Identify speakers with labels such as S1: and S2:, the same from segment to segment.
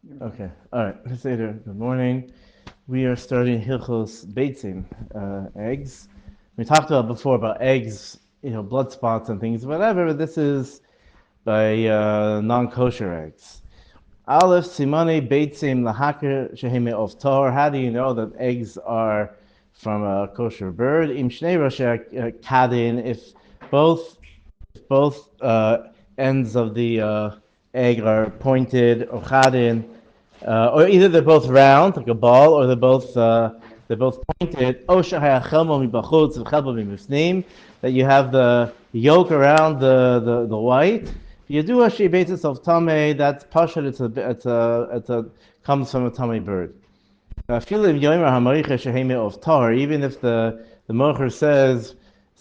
S1: Okay, all right. Let's say there. Good morning. We are starting Hilchos Beitzim, eggs. We talked about before about eggs, blood spots and things, whatever. But this is by non-kosher eggs. Aleph Simone Beitzim Lahakir Sheheme of Tor. How do you know that eggs are from a kosher bird? Im Shnei Rosheh Kadin. If both ends of the egg are pointed or chadin, or either they're both round like a ball, or they're both pointed. O shehayachelmo mibachutz v'chelmo mibifnim, that you have the yolk around the white. You do a basis of tame. That's pashut. It's a comes from a tame bird. Even if the mocher says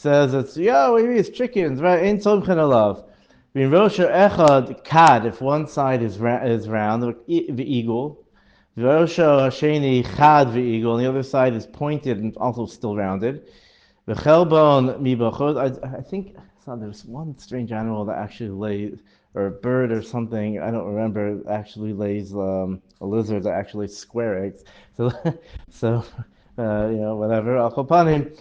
S1: maybe it's chickens, right? Ain't something alav. Bin rosha echad kad, if one side is round, the eagle. Rosha sheni chad v'eagle, and the other side is pointed and also still rounded. V'chelbon mibachot. I think there's one strange animal that actually lays, or a bird or something, I don't remember, actually lays a lizard that actually lays square eggs. So, so whatever. And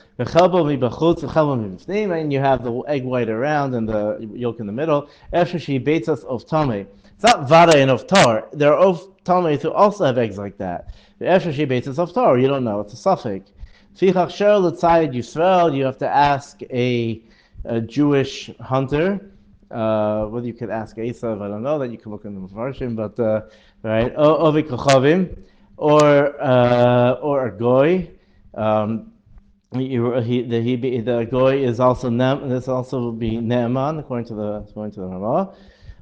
S1: you have the egg white around and the yolk in the middle. Of tame. It's not vada and of tar. There are of tame who also have eggs like that. Of tar, you don't know. It's a suffix. You have to ask a Jewish hunter. Whether you could ask Esav, I don't know. That you can look in the Mepharshim, but right, Ovik Kachavim, or a goy. The goy is also this also would be ne'eman according to the Ramah.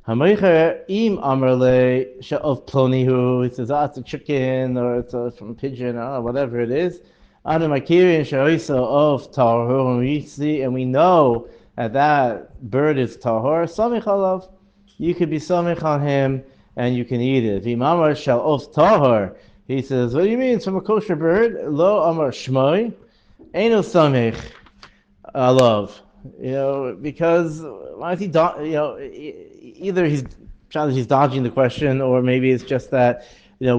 S1: Hamaycher im amarle of plonihu. It says it's a chicken or it's from a pigeon, I don't know, whatever it is. Anu makirin she'oisa of tahor. When we see and we know that bird is tahor, samich alav. You could be samich on him and you can eat it. V'imamar shel of tahor. He says, what do you mean? It's from a kosher bird? Lo amar shmoi, eino samich alav. Because why is he? Either he's dodging the question, or maybe it's just that he's not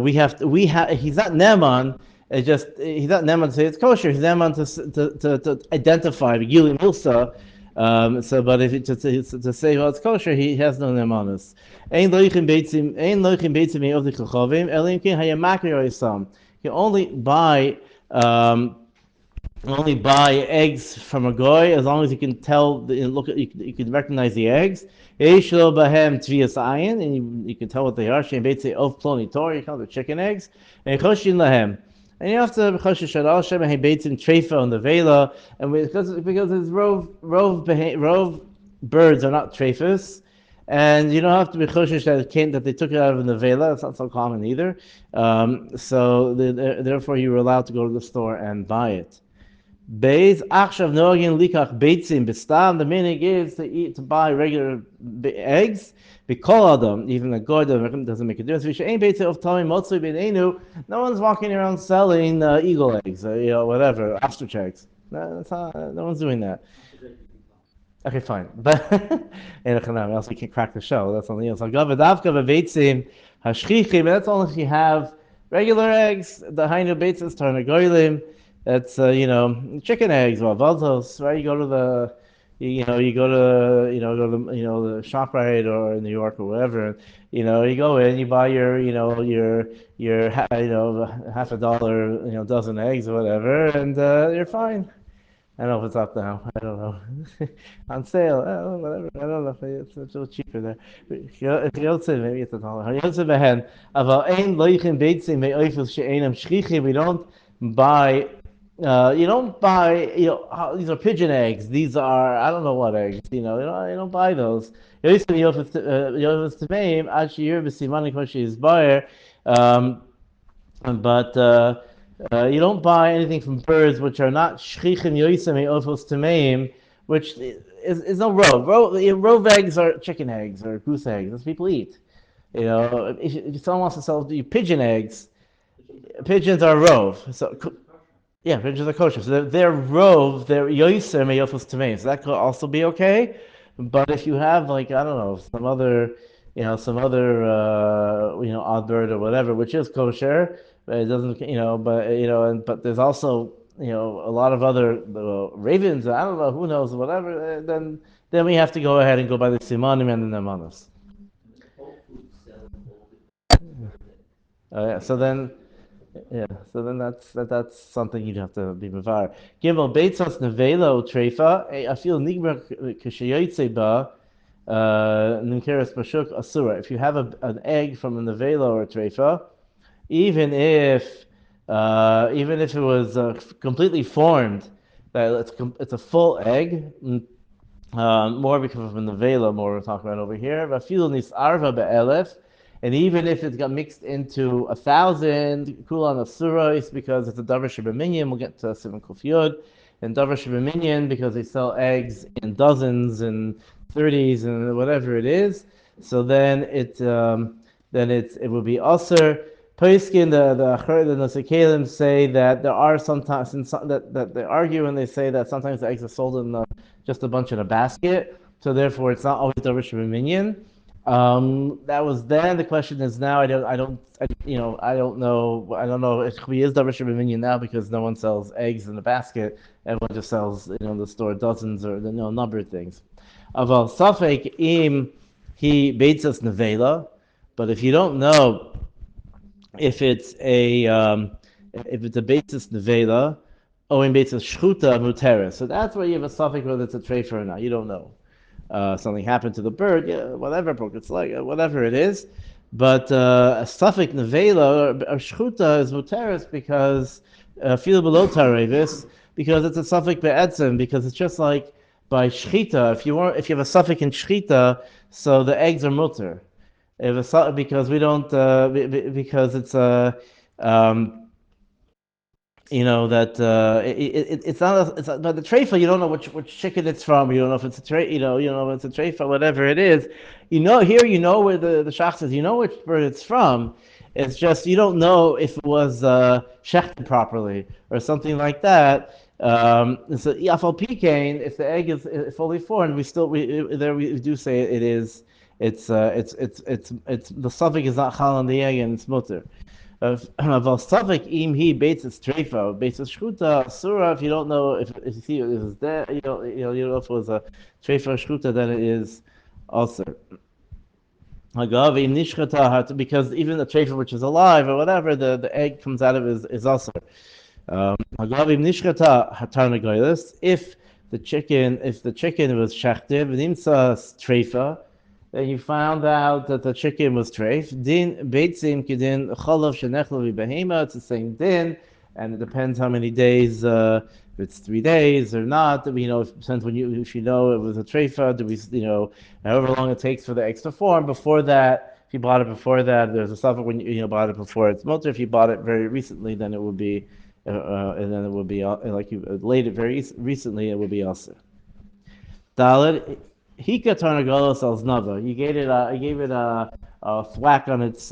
S1: neman. It's just he's not neman to say it's kosher. He's neman to identify Gili Milsa. But if it, to say it's kosher, he has no nemanus. Ein loichin beitzim of the chachavim. Elim kin hayamakri oisam. You only buy eggs from a goy as long as you can tell. You can recognize the eggs. Yeishlo bahem tvias ayin, and you can tell what they are. Shein beitzim of ploni tor. You call the chicken eggs. And choshin lahem. And you have to choshin shadal shem and beitzim treifa on the vela, and because his rove birds are not treifas. And you don't have to be choshish that they took it out of the nevela. It's not so common either. Therefore, you were allowed to go to the store and buy it. Beis achshav noagin likach beitzim bestam. The meaning is to buy regular eggs. Bikol adam, even the goy doesn't make a difference. V'she'ein beitzim of tamim motzui b'neinu. No one's walking around selling eagle eggs, whatever, ostrich eggs. No one's doing that. Okay, fine. But else we can crack the shell. That's something else. That's only if you have regular eggs. The hainu beitzis tarnagoylim. That's chicken eggs or valtos, right? You go to the the ShopRite or New York or wherever. You go in, you buy your half a dollar dozen eggs or whatever, and you're fine. I don't know if it's up now. I don't know. On sale, whatever. I don't know if it's a little cheaper there. Maybe it's $1. We don't buy. You don't buy. These are pigeon eggs. These are I don't know what eggs. You don't buy those. But you don't buy anything from birds which are not shchichim yoisem ofos tameim, which is no rove. Rove eggs are chicken eggs or goose eggs. That's what people eat. If someone wants to sell you pigeon eggs, pigeons are rove. So yeah, pigeons are kosher. So they're rove. They're yoisem ofos tameim. So that could also be okay. But if you have I don't know, some other some other odd bird or whatever, which is kosher, but it doesn't but there's also a lot of other ravens. I don't know, who knows, whatever. Then we have to go ahead and go by the simanim and the nemanos. Yeah, so then. Yeah, so then that's something you'd have to be mevar. Gimel beitzos nevela utreifa. I feel nigmer k'sheyotze ba ninkeres bashuk asura. If you have an egg from a nevela or a treifa, even if it was completely formed, that it's a full egg. More because of the nevela, more we're talking about over here. Vafilu nisarva be'elef, and even if it got mixed into 1,000 kulan asuros, because it's a davar shebeminyan, we'll get to seven kufiyod, and davar shebeminyan because they sell eggs in dozens and 30s and whatever it is. So then it will be aser. Poiskin, the Nasikalim say that there are sometimes that they argue and they say that sometimes the eggs are sold in just a bunch in a basket, so therefore it's not always the rich minion. That was then. The question is now. I don't know. I don't know if he is the rich minion now because no one sells eggs in a basket. Everyone just sells, in the store dozens or a number of things. Aval safek im he beitzas nevela, but if you don't know if it's a basis nevela, or in basis shchuta mutera. So that's where you have a suffix whether it's a treifa or not. You don't know. Something happened to the bird, yeah, whatever, broke its leg, whatever it is. But a suffix nevela or shchuta is muteris because feel below tarevis, because it's a suffix be'etzim, because it's just like by shchita. If you have a suffix in shchita, so the eggs are muter. Because we don't because it's um, that it's not but the treifa, you don't know which chicken it's from. You don't know if it's a you know if it's a treifa, whatever it is. Here you know where the shach says, you know which bird it's from. It's just you don't know if it was shechted properly or something like that. So afal pikain, if the egg is fully formed, we do say it is. It's the suffix is not chal on the egg and it's mutter. Aval suffix im he beitzes treifa, beitzes shchuta surah. If you don't know if you see it was there, you don't know if it was a treifa or shchuta, then it is also. Agav im nishchata, because even the treifa which is alive or whatever, the egg comes out of is also. Agav im nishchata hatar negoilis. If the chicken was shechted, v'nimsa treifa, then you found out that the chicken was treif. Din beitzim kidin chalav shenechlo v'behema. It's the same din, and it depends how many days. If it's 3 days or not, depends if you know it was a treifa. However long it takes for the eggs to form. Before that, if you bought it before that, there's a suffix when you bought it before it's mutter. If you bought it very recently, then it would be, and then it would be like you laid it very recently, it would be also. Dalit. Hika Tarnagolos Alznava. You gave it a thwack on its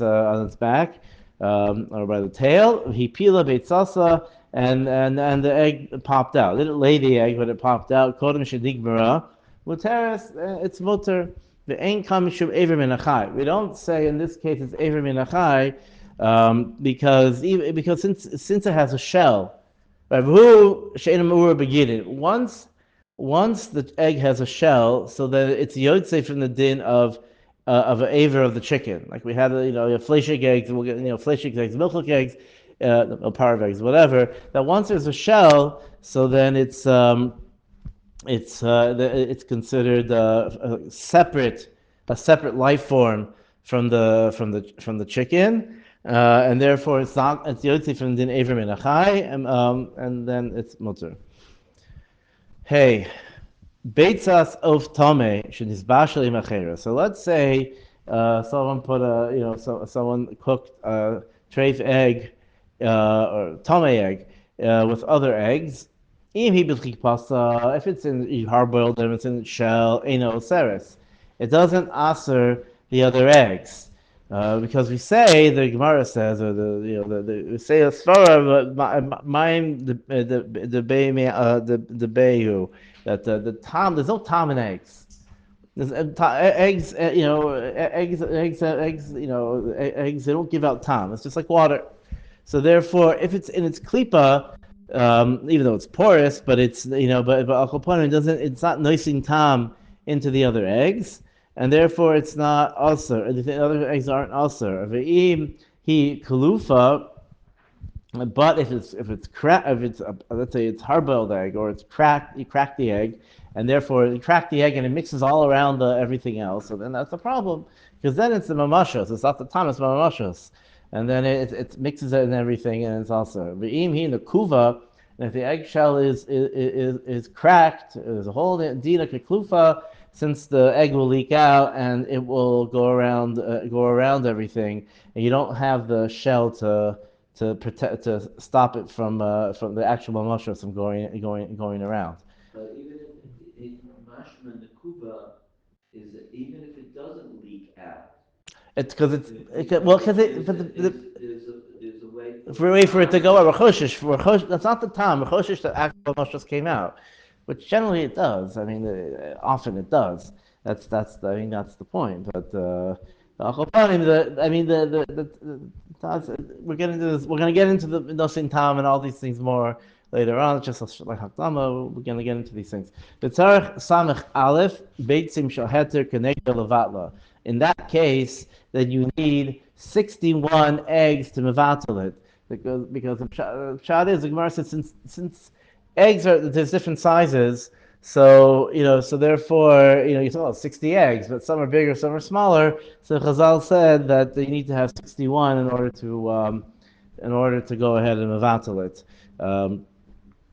S1: back, or by the tail. He pila beitzasa, and the egg popped out. It didn't lay the egg, but it popped out. Kodem shedigmara. Muteres, it's muter. The ain't kamishum ever minachai. We don't say in this case it's ever minachai, because since it has a shell, right? Who she'enam ura begidin. Once the egg has a shell, so that it's yotze from the din of an aver of the chicken. Like we had, you have fleshig eggs, we'll get, fleshig eggs, milk eggs, parv eggs, whatever. That once there's a shell, so then it's considered a separate life form from the chicken, and therefore it's yotze from the din aver minachai, and then it's mutter. Hey, beitzas of tome shenizbashel imachera. So let's say someone someone cooked a treif egg or tome egg with other eggs. If it's in hard boiled, if it's in shell, seris. It doesn't aser the other eggs. Because we say the Gemara says, or we say a svara, mine the behu that the tom, there's no tom in eggs. Eggs, eggs, eggs. They don't give out tam. It's just like water. So therefore, if it's in its klipa, even though it's porous, but it's but al kopanim doesn't. It's not nicing tam into the other eggs, and therefore it's not also. The other eggs aren't also. Ve'im he kalufa. But if it's crack, if it's let's say it's hard-boiled egg or it's cracked, you crack the egg, and therefore you crack the egg and it mixes all around everything else. So then that's a problem because then it's the mamashos. It's not the time. It's mamashos, and then it mixes it and everything, and it's also v'im he in the kuva. And if the eggshell is cracked, there's a hole in dina keklufa, since the egg will leak out and it will go around everything, and you don't have the shell to stop it from the actual mashra from going around.
S2: But even if in mashma the kuba is even if it doesn't leak out,
S1: It's because well because
S2: there's a way
S1: for a way for it to go out. That's not the time. Rechoshish, the actual mashras came out, which generally it does. I mean, often it does. I mean that's the point. But I mean we're getting into this. We're going to get into the nosin tam and all these things more later on. It's just like hakdama. We're going to get into these things. B'tzarich samech aleph beitzim shaheter keneged levatla. In that case, then you need 61 eggs to mevatel it. Because the pshat is, the Gemara says, since eggs there's different sizes, so so therefore you talk about 60 eggs, but some are bigger, some are smaller. So Chazal said that you need to have 61 in order to go ahead and mevatel it.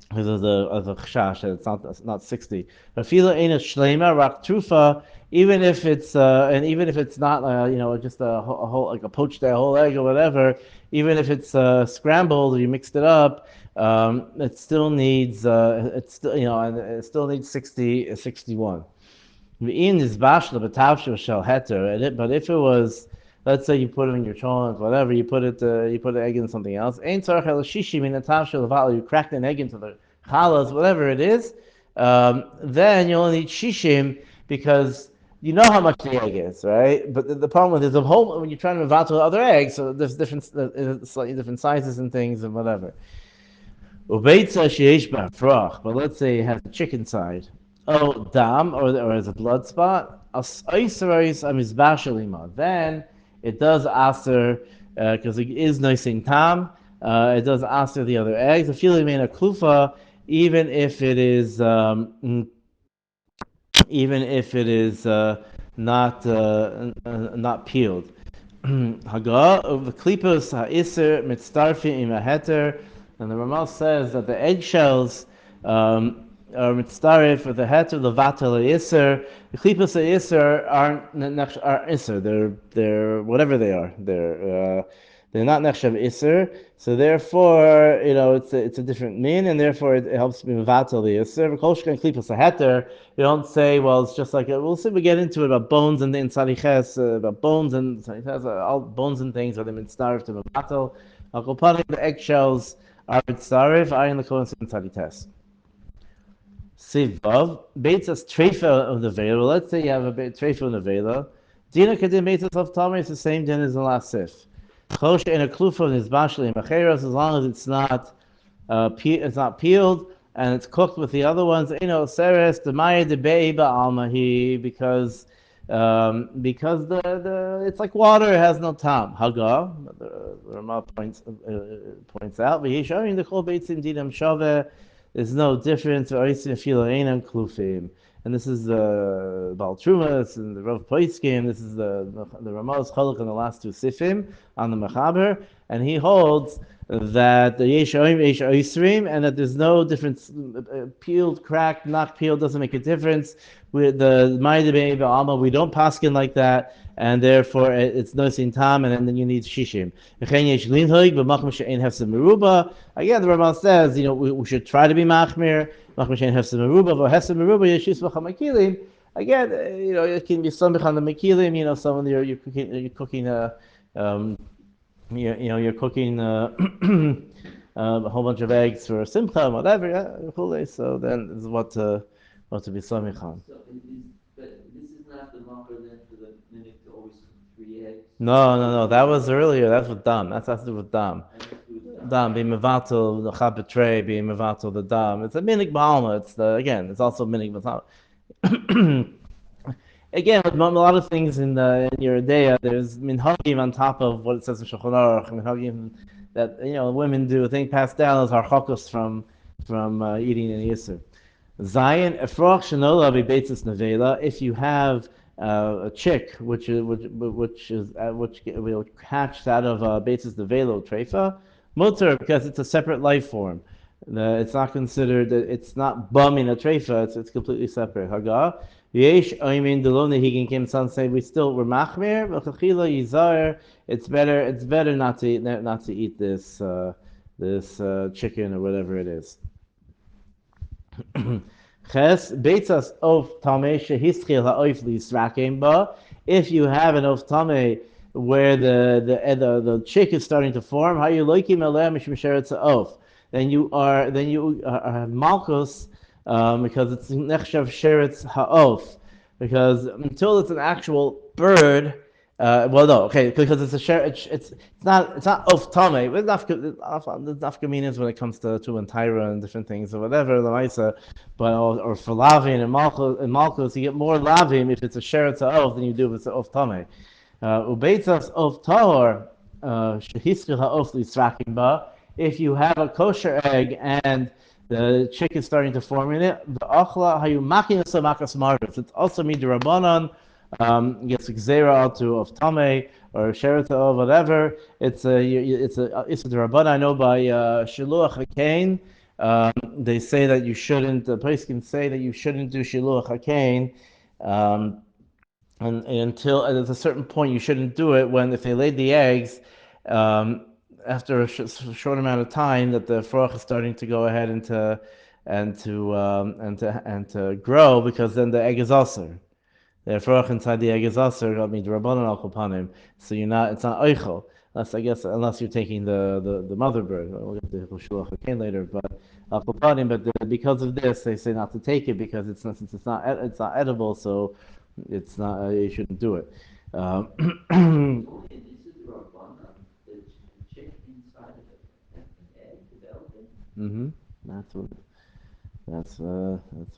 S1: Because of the chash, it's not 60. Rafila ain't a shlema rak trufa, even if it's not just a whole, like a poached whole egg or whatever, even if it's scrambled or you mixed it up, it still needs and it still needs 61. V'in is bashla b'tavshu shel heter, but if it was, let's say you put it in your cholent, whatever, you put the egg in something else. Ein tzarich el shishi min tavshu leval. You cracked an egg into the chalas, whatever it is. Then you only need shishim because you know how much the egg is, right? But the problem with it is the whole when you're trying to mevatel other eggs, so there's different, slightly different sizes and things and whatever. Ubeitza sheish ba'afrach, but let's say it has a chicken side. Oh, dam, or as a blood spot. Then it does aser, because it is nicing tam. It does aser the other eggs. A feeling made a klufa, even if it is not peeled. Haga of the klipos ha'isr mitzdarfi im heter, and the Ramal says that the eggshells are mitzdarif for the heter levatel ha'isr. The klipos ha'isr are isr. They're whatever they are. They're not nechshav iser, so therefore it's a different min, and therefore it helps me mevatel the iser. V'kolshkan klipas haheter. You don't say, well, it's just like we'll see. We get into it about bones and in tzadiches, about bones and tzadiches, all bones and things are the mitzdarif to mevatel. Akopanim, the eggshells are mitzdarif. I in the kohen in tzadiches. Sivav beitzas treifa of the vela. Let's say you have a treifa of the vela. Dina kadim beitzas of tamer is the same din as the last sif. Choshe in a klufa is bashli macheros, as long as it's not peeled and it's cooked with the other ones. Seres the maya de beiba almahi, because the it's like water, it has no tam. Haga, the Rama points out. But he's showing the kol beitzim dinam shave. There's no difference. Oisim filo einam klufim. And this is the Baal Trumas and the Rav Poiskim. This is the Ramah's Chaluk in the last two sifim on the Mechaber, and he holds that the Yesh Oisrim, and that there's no difference. Peeled, cracked, not peeled doesn't make a difference. With the Ma'id Be'eva Alma, we don't paskin like that, and therefore it's nosin tam, and then you need shishim. Again, the Ramah says, we should try to be machmir. Again, it can be something on the mekilim. Some of you're cooking you're cooking a whole bunch of eggs for a simcha, whatever. So then is what to be samichan.
S2: but this is not the eggs?
S1: No. That was earlier. That's with dam. That's has to do with dam.
S2: That has to do with dam.
S1: Dam, being mevatel, the chabit tray, being mevatel, the dam. It's a minik balma. It's the again. It's also minik mevatel. Again, with a lot of things in your Deah, there's minhagim on top of what it says in Shulchan Aruch, minhagim that women do. A thing passed down as harchokos from eating in Yisr. Zion efroch shenola bebeitzis nevela. If you have a chick which will hatched out of beitzis nevela treifa, mutter because it's a separate life form. It's not considered. It's not bumming a treifa. It's completely separate. Haga. Yesh oimin delone higin kim san say we still we're machmir v'chachila yizar. It's better not to eat this chicken or whatever it is. Ches beitzas of tamei shehischil ha'oif lisrakim ba. If you have an of tamei where the chick is starting to form, how you loikim aleh mishum sheretz of, then you have malchus because it's nechshav sheretz ha'of, because until it's an actual bird. Well, no, okay, because it's a share. It's not of tame. There's nafka when it comes to and tyra and different things or whatever the ma'isa, but or for lavin and malchus, you get more lavin if it's a sheretz of than you do if it's of tame. Ubeitzas of tahor shehiskil ha'of lisrakim ba. If you have a kosher egg and the chick is starting to form in it, the achla hayu makin makas marvis. It's also midrabanan. Gets gzera to of tame or sherita or whatever. It's a rabban. I know by shiluach hakain. They say that you shouldn't. The place can say that you shouldn't do shiluach hakain, and until at a certain point you shouldn't do it when if they laid the eggs. After a short amount of time, that the froch is starting to go ahead and to grow, because then the egg is also. The froch inside the egg is aser. I mean, rabbanon al kopanim. So it's not eichel. Unless you're taking the mother bird. We'll get to shulach hakain later, but al kopanim. But because of this, they say not to take it because since it's not edible, so it's not. You shouldn't do it.
S2: This is the rabbanon. The chick inside of an egg developing.
S1: Mm-hmm. That's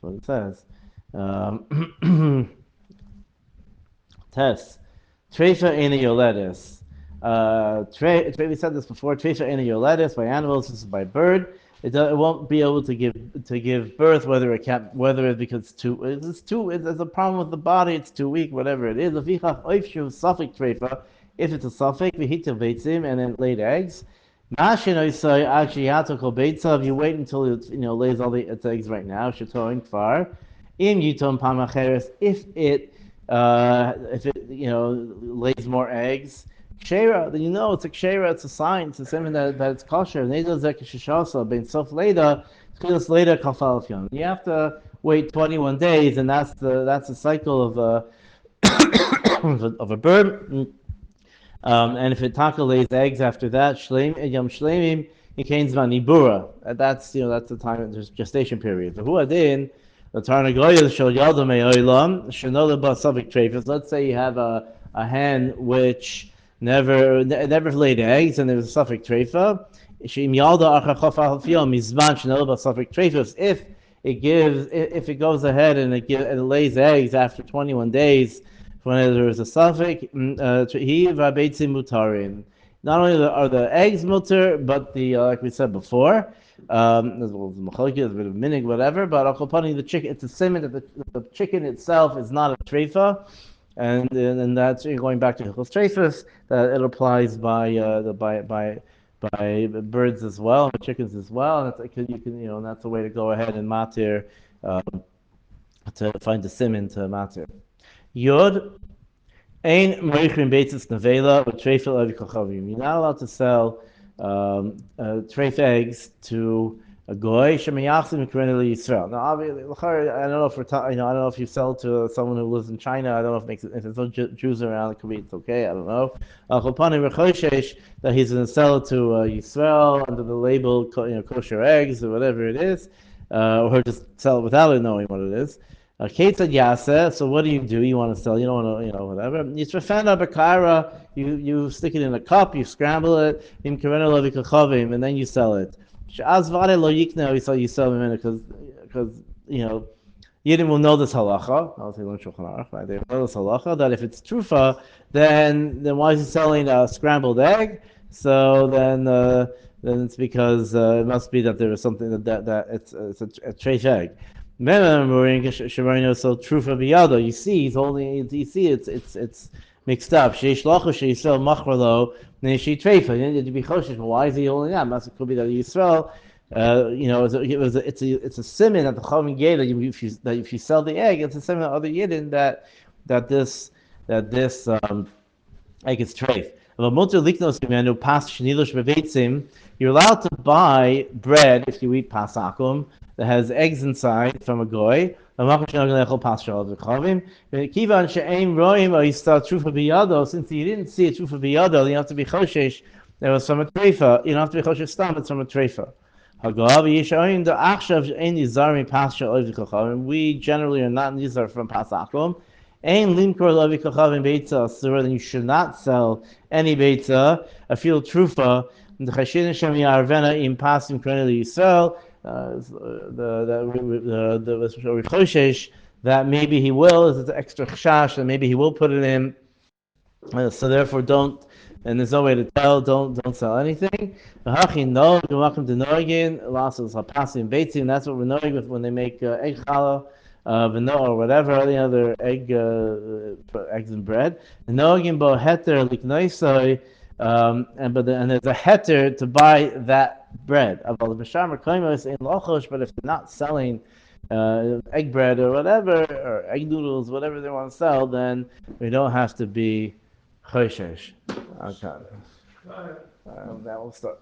S1: what it says. Test. Treifa ina yoledis. We said this before. Treifa ina yoledis by animals. This is by bird. It won't be able to give birth whether it's because there's a problem with the body. It's too weak. Whatever it is. If it's a suffix, we hit beitzim and then laid eggs. If you wait until it lays all its eggs right now, shetoin kfar. Im yitom pamacheres. If it lays more eggs, kshera, then it's a kshera, it's a sign, it's a symbol that it's kosher. You have to wait 21 days, and that's the cycle of of a bird. And if it lays eggs after that, yom shleimim, ikain zman nibura. That's the time of the gestation period. The huadin. Let's say you have a hen which never laid eggs and there's a suffix treifa. If it goes ahead and it lays eggs after 21 days, when there is a suffix, not only are the eggs mutter, but like we said before. There's a bit of minig, whatever, but the chicken, it's a simon that the chicken itself is not a treifa, and that's going back to hilchos treifas, that it applies by birds as well, and chickens as well, and and that's a way to go ahead and matir to find the simon to matir. Yod. Ein moichrin beitzis nevela with treifel evi kochavim. You're not allowed to sell treif eggs to a goy shemayachsim mikreneli Yisrael. Now, obviously, I don't know if I don't know if you sell to someone who lives in China. I don't know if there's no Jews around. It could be it's okay. I don't know. That he's going to sell it to Yisrael under the label kosher eggs or whatever it is, or just sell it without it knowing what it is. Kate said yasa. So what do? You want to sell? You don't want to, whatever. Yitrafena bakara. You stick it in a cup. You scramble it. In karena levi kachavim, and then you sell it. Shaz vade lo yikna. You sell them in it because Yidden will know this halacha. I'll say Shulchan Aruch, right? They know this halacha that if it's trufa, then why is he selling a scrambled egg? So then it's because it must be that there is something that it's a treif egg. So trufa biyado. You see, he's holding. You see, it's mixed up. Sheish lacha sheisrael machralo neishi treifa. You'd be choshesh. Why is he holding that? It could be that Yisrael. It's a simon that the Chachamim gave that if you sell the egg, it's a simon of other yidden that this egg is treif. You're allowed to buy bread if you eat pasakum that has eggs inside from a goy. Since you didn't see a trufa biyado, you have to be choshesh. There was from a treifa. You don't have to be choshesh stam. It's from a treifa. We generally are not nizar from pasakum. Ein limkor lavi kachavim beitza asura. Then you should not sell any beitza. A field trufa. The chashin shem yarvena im pasim kreneli yisrael. The choshesh that maybe he will is an extra chash, and maybe he will put it in. So therefore, don't. And there's no way to tell. Don't sell anything. No, you're welcome to Noagin. Losses are passing beitzim. That's what we're knowing with when they make egg challah, or whatever any other eggs and bread. Noagin bo heter liknoisoi. And there's a heter to buy that bread. But if they're not selling egg bread or whatever, or egg noodles, whatever they want to sell, then we don't have to be choshesh. Okay. That will start.